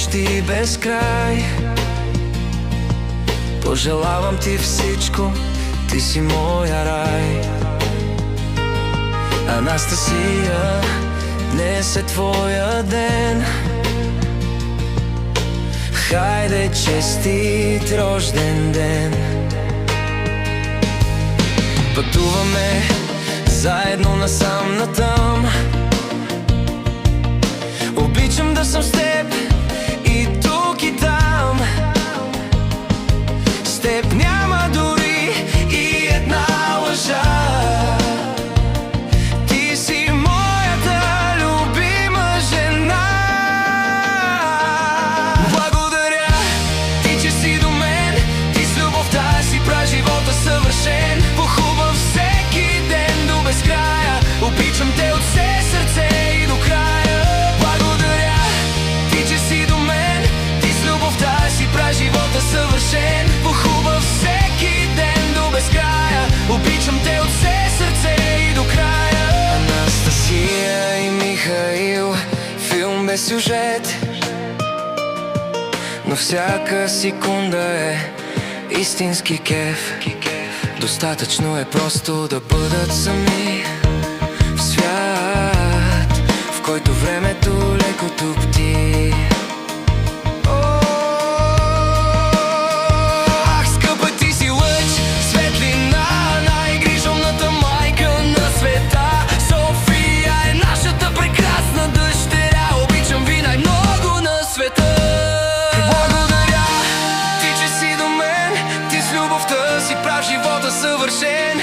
почти без край. Пожелавам ти всичко, ти си моя рай. Анастасия, днес е твоя ден. Хайде, честит рожден ден. Пътуваме заедно насам натам. Обичам да съм с теб и тук и там. С теб няма дори и една лъжа. Ти си моята любима жена. Благодаря ти, че си до мен. Ти с любовта си прави живота съвършен. Похубав всеки ден до безкрая. Обичам те от все сърце и до края. Благодаря ти, че си до мен. Ти с любовта си прави живота съвършен. Похубав всеки ден до безкрая. Обичам те от все сърце и до края. Анастасия и Михаил, филм без сюжет, но всяка секунда е истински кеф. Достатъчно е просто да бъдат сами в свят, в който времето леко тупти. Ах, скъпа, ти си лъч, светлина, най-грижовната майка на света. София е нашата прекрасна дъщеря. Обичам ви най-много на света. Ти, че си до мен, ти с любовта си прав живота съвършен.